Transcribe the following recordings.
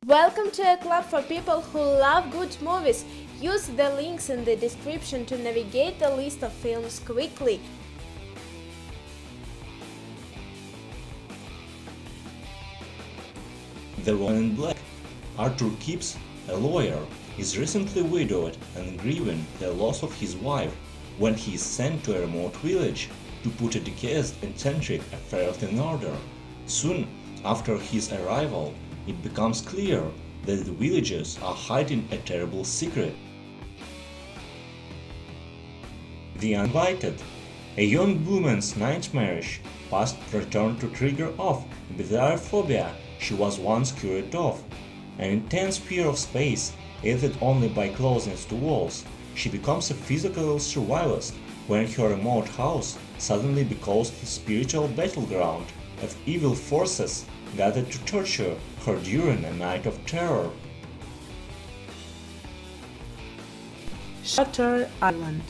Welcome to a club for people who love good movies. Use the links in the description to navigate the list of films quickly. The Woman in Black. Arthur Kipps, a lawyer, is recently widowed and grieving the loss of his wife when he is sent to a remote village to put a decades-eccentric affair in order. Soon after his arrival, it becomes clear that the villagers are hiding a terrible secret. The Uninvited. A young woman's nightmarish past returned to trigger off a bizarre phobia she was once cured of. An intense fear of space, aided only by closeness to walls, she becomes a physical survivalist when her remote house suddenly becomes the spiritual battleground of evil forces gathered to torture her during a night of terror. Shutter Island.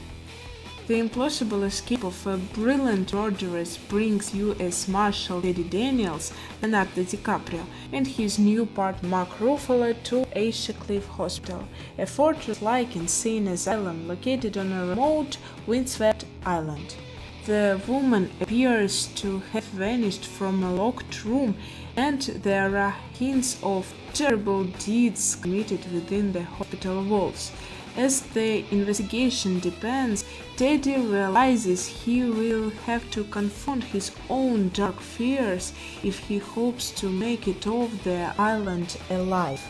The implausible escape of a brilliant murderess brings U.S. Marshal Teddy Daniels, Leonardo DiCaprio, and his new partner Mark Ruffalo to Acacia Cliff Hospital, a fortress-like insane asylum located on a remote, windswept island. The woman appears to have vanished from a locked room, and there are hints of terrible deeds committed within the hospital walls. As the investigation deepens, Teddy realizes he will have to confront his own dark fears if he hopes to make it off the island alive.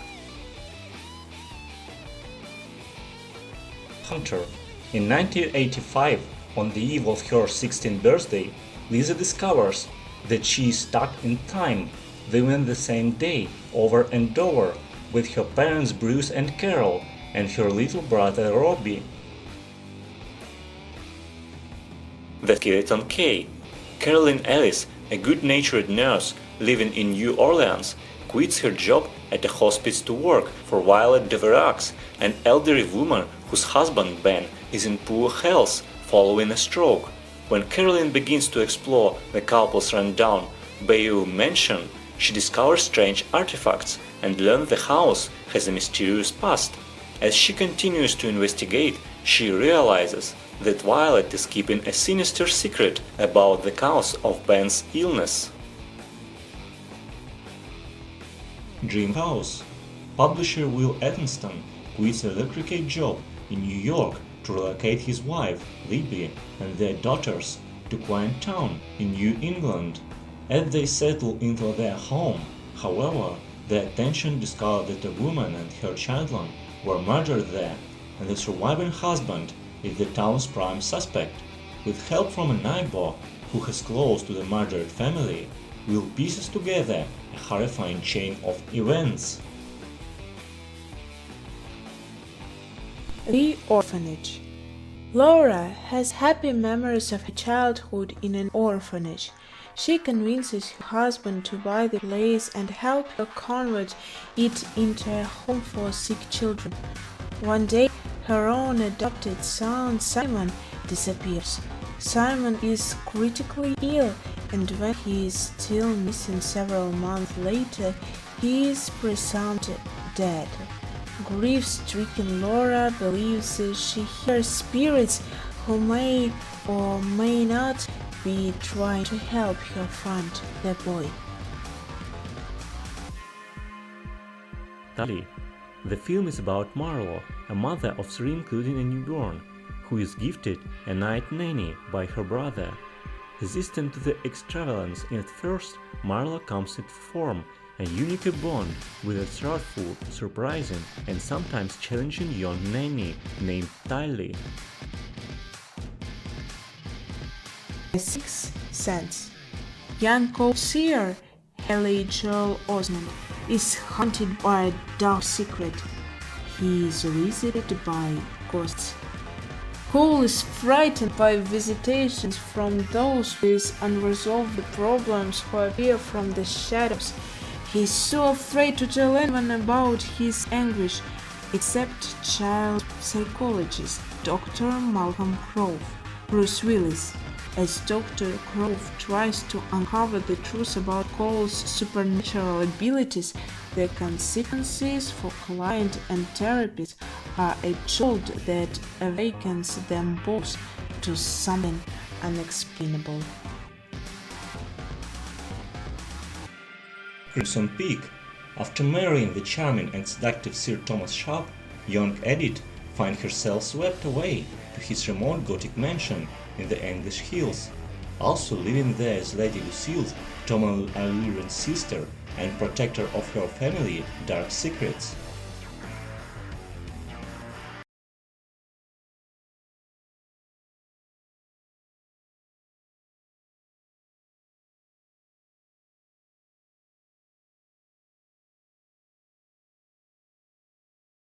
Hunter. In 1985, on the eve of her 16th birthday, Lisa discovers that she is stuck in time, living the same day over and over with her parents Bruce and Carol and her little brother Robbie. The Skeleton Key. Carolyn Ellis, a good-natured nurse living in New Orleans, quits her job at a hospice to work for Violet DeVerax, an elderly woman whose husband Ben is in poor health following a stroke. When Carolyn begins to explore the couple's rundown Bayou mansion, she discovers strange artifacts and learns the house has a mysterious past. As she continues to investigate, she realizes that Violet is keeping a sinister secret about the cause of Ben's illness. Dream House. Publisher Will Evanston quits a lucrative job in New York to relocate his wife, Libby, and their daughters to Quine Town in New England. As they settle into their home, however, their attention discovers that a woman and her children were murdered there, and the surviving husband is the town's prime suspect. With help from a neighbor who has close to the murdered family, Will pieces together a horrifying chain of events. The Orphanage. Laura has happy memories of her childhood in an orphanage. She convinces her husband to buy the place and help her convert it into a home for sick children. One day, her own adopted son Simon disappears. Simon is critically ill, and when he is still missing several months later, he is presumed dead. Grief-stricken Laura believes she hears spirits who may or may not be trying to help her find the boy. Tully. The film is about Marlo, a mother of three including a newborn, who is gifted a night nanny by her brother. Resistant to the extravagance at first, Marlo comes to form a unique bond with a thoughtful, surprising, and sometimes challenging young nanny named Tully. The Sixth Sense. Young co-seer Haley Joel Osment is haunted by a dark secret. He is visited by ghosts. Cole is frightened by visitations from those with unresolved problems who appear from the shadows. He is so afraid to tell anyone about his anguish, except child psychologist Dr. Malcolm Crowe, Bruce Willis, as Dr. Crowe tries to uncover the truth about Cole's supernatural abilities. The consequences for client and therapist are a jolt that awakens them both to something unexplainable. Crimson Peak. After marrying the charming and seductive Sir Thomas Sharp, young Edith finds herself swept away to his remote Gothic mansion in the English Hills. Also living there is Lady Lucille, Thomas' alluring sister and protector of her family dark secrets.